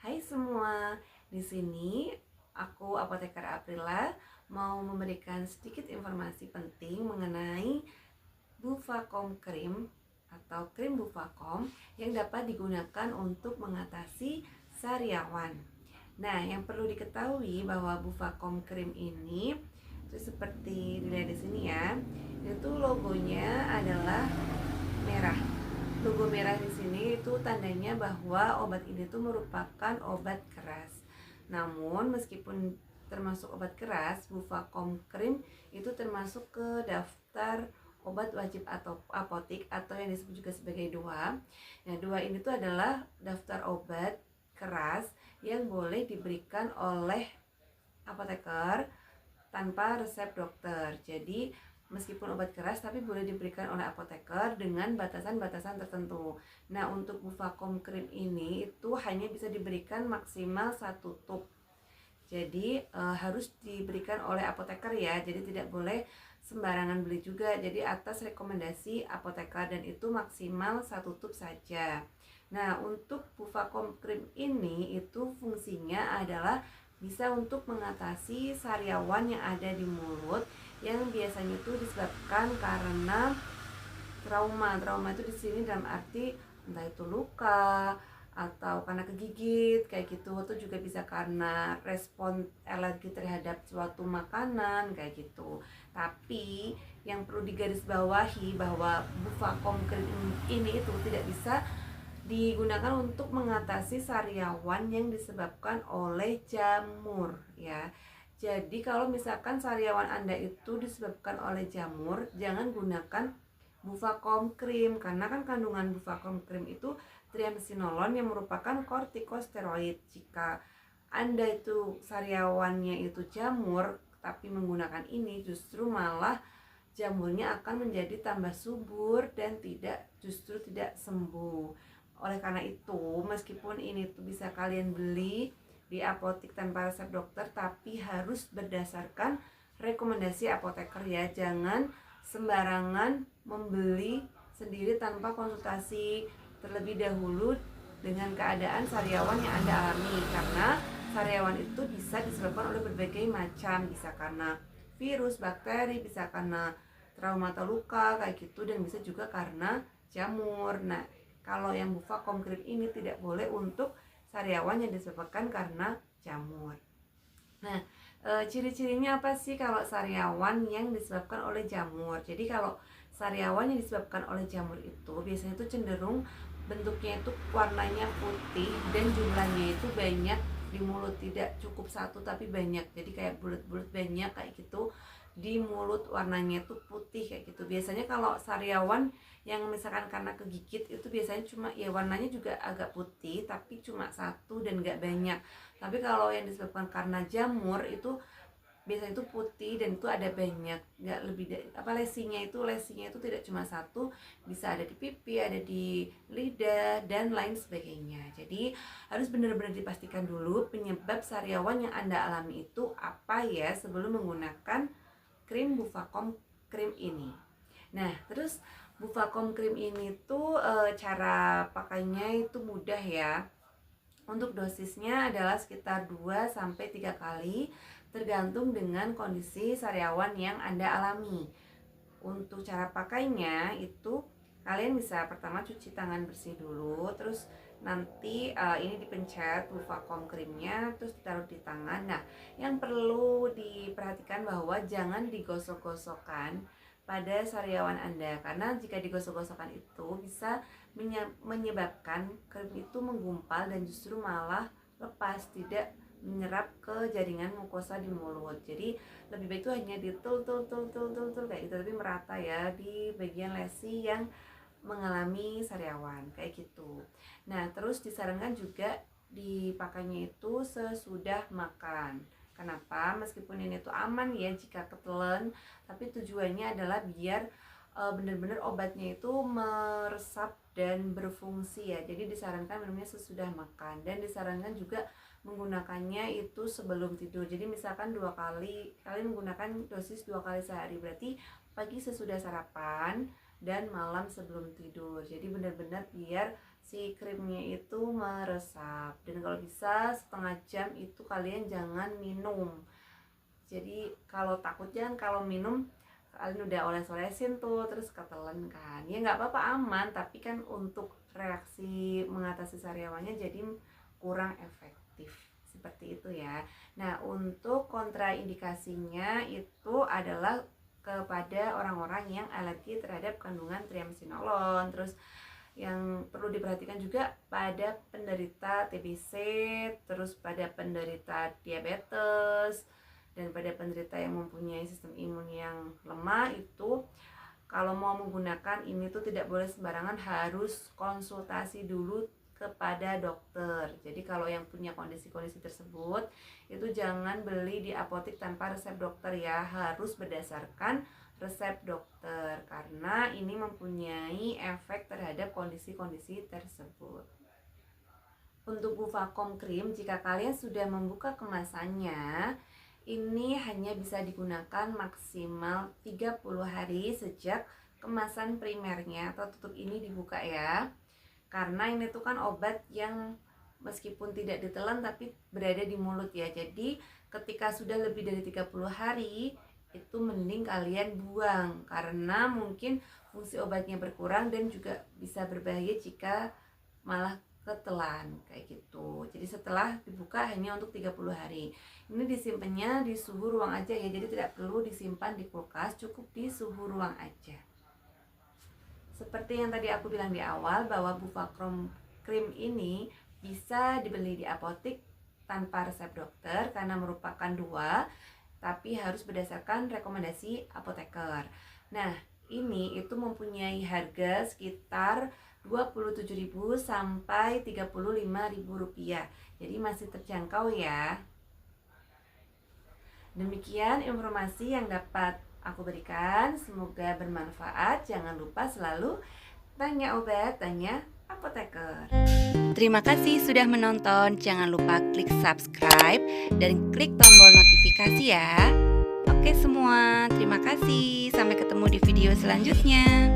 Hai semua, di sini aku Apoteker Aprila mau memberikan sedikit informasi penting mengenai Bufacom Cream atau krim Bufacom yang dapat digunakan untuk mengatasi sariawan. Nah, yang perlu diketahui bahwa Bufacom Cream ini itu seperti dilihat di sini ya, itu logonya adalah merah. Logo merah di sini itu tandanya bahwa obat ini tuh merupakan obat keras. Namun meskipun termasuk obat keras, Bufacom Cream itu termasuk ke daftar obat wajib atau apotik atau yang disebut juga sebagai DOA. Nah, DOA ini tuh adalah daftar obat keras yang boleh diberikan oleh apoteker tanpa resep dokter. Jadi meskipun obat keras tapi boleh diberikan oleh apoteker dengan batasan-batasan tertentu. Nah, untuk Bufacom Cream ini itu hanya bisa diberikan maksimal 1 tub. Jadi harus diberikan oleh apoteker ya. Jadi tidak boleh sembarangan beli juga. Jadi atas rekomendasi apoteker dan itu maksimal 1 tub saja. Nah, untuk Bufacom Cream ini itu fungsinya adalah bisa untuk mengatasi sariawan yang ada di mulut yang biasanya itu disebabkan karena trauma. Trauma itu di sini dalam arti entah itu luka atau karena kegigit kayak gitu, atau juga bisa karena respon alergi terhadap suatu makanan kayak gitu. Tapi yang perlu digarisbawahi bahwa Bufacom Cream ini itu tidak bisa digunakan untuk mengatasi sariawan yang disebabkan oleh jamur ya. Jadi kalau misalkan sariawan Anda itu disebabkan oleh jamur, jangan gunakan Bufacom Cream karena kan kandungan Bufacom Cream itu triamcinolone yang merupakan kortikosteroid. Jika Anda itu sariawannya itu jamur tapi menggunakan ini, justru malah jamurnya akan menjadi tambah subur dan justru tidak sembuh. Oleh karena itu, meskipun ini tuh bisa kalian beli di apotik tanpa resep dokter, tapi harus berdasarkan rekomendasi apoteker ya. Jangan sembarangan membeli sendiri tanpa konsultasi terlebih dahulu dengan keadaan sariawan yang Anda alami, karena sariawan itu bisa disebabkan oleh berbagai macam, bisa karena virus, bakteri, bisa karena trauma atau luka kayak gitu, dan bisa juga karena jamur. Nah, kalau yang Bufacom Cream ini tidak boleh untuk sariawan yang disebabkan karena jamur. Nah, ciri-cirinya apa sih kalau sariawan yang disebabkan oleh jamur? Jadi kalau sariawan yang disebabkan oleh jamur itu biasanya itu cenderung bentuknya itu warnanya putih dan jumlahnya itu banyak di mulut, tidak cukup satu tapi banyak. Jadi kayak bulat-bulat banyak kayak gitu di mulut, warnanya itu putih kayak gitu. Biasanya kalau sariawan yang misalkan karena kegigit itu biasanya cuma ya warnanya juga agak putih tapi cuma satu dan gak banyak. Tapi kalau yang disebabkan karena jamur itu biasanya itu putih dan itu ada banyak, nggak lebih dari lesinya itu tidak cuma satu, bisa ada di pipi, ada di lidah dan lain sebagainya. Jadi harus benar-benar dipastikan dulu penyebab sariawan yang Anda alami itu apa ya sebelum menggunakan krim Bufacom Cream ini. Nah, terus Bufacom Cream ini tuh cara pakainya itu mudah ya. Untuk dosisnya adalah sekitar 2-3 kali tergantung dengan kondisi sariawan yang Anda alami. Untuk cara pakainya itu kalian bisa pertama cuci tangan bersih dulu, terus nanti ini dipencet Bufacom Creamnya, terus ditaruh di tangan. Nah, yang perlu diperhatikan bahwa jangan digosok-gosokkan pada sariawan Anda, karena jika digosok-gosokkan itu bisa menyebabkan krim itu menggumpal dan justru malah lepas, tidak menyerap ke jaringan mukosa di mulut. Jadi lebih baik itu hanya ditul kayak gitu, tapi merata ya di bagian lesi yang mengalami sariawan kayak gitu. Nah, terus disarankan juga dipakainya itu sesudah makan. Kenapa? Meskipun ini tuh aman ya jika ketelan, tapi tujuannya adalah biar benar-benar obatnya itu meresap dan berfungsi ya. Jadi disarankan minumnya sesudah makan, dan disarankan juga menggunakannya itu sebelum tidur. Jadi misalkan 2 kali, kalian menggunakan dosis 2 kali sehari, berarti pagi sesudah sarapan dan malam sebelum tidur. Jadi benar-benar biar si krimnya itu meresap. Dan kalau bisa setengah jam itu kalian jangan minum. Jadi kalau takutnya kalau minum kalian udah oles-olesin tuh terus ketelan kan, ya nggak apa-apa, aman, tapi kan untuk reaksi mengatasi sariawannya jadi kurang efektif seperti itu ya. Nah, untuk kontraindikasinya itu adalah kepada orang-orang yang alergi terhadap kandungan triamcinolone. Terus yang perlu diperhatikan juga pada penderita TBC, terus pada penderita diabetes, dan pada penderita yang mempunyai sistem imun yang lemah. Itu kalau mau menggunakan ini tuh tidak boleh sembarangan, harus konsultasi dulu kepada dokter. Jadi kalau yang punya kondisi-kondisi tersebut itu jangan beli di apotek tanpa resep dokter ya, harus berdasarkan resep dokter karena ini mempunyai efek terhadap kondisi-kondisi tersebut. Untuk Bufacom Cream, jika kalian sudah membuka kemasannya, ini hanya bisa digunakan maksimal 30 hari sejak kemasan primernya atau tutup ini dibuka ya. Karena ini tuh kan obat yang meskipun tidak ditelan tapi berada di mulut ya. Jadi ketika sudah lebih dari 30 hari itu mending kalian buang karena mungkin fungsi obatnya berkurang dan juga bisa berbahaya jika malah ketelan kayak gitu. Jadi setelah dibuka hanya untuk 30 hari. Ini disimpannya di suhu ruang aja ya. Jadi tidak perlu disimpan di kulkas, cukup di suhu ruang aja. Seperti yang tadi aku bilang di awal bahwa Bufacom Cream ini bisa dibeli di apotek tanpa resep dokter karena merupakan dua, tapi harus berdasarkan rekomendasi apoteker. Nah, ini itu mempunyai harga sekitar 27.000 sampai 35.000 rupiah. Jadi masih terjangkau ya. Demikian informasi yang dapat aku berikan, semoga bermanfaat. Jangan lupa selalu tanya obat, tanya apoteker. Terima kasih sudah menonton. Jangan lupa klik subscribe dan klik tombol notifikasi ya. Oke semua, terima kasih. Sampai ketemu di video selanjutnya.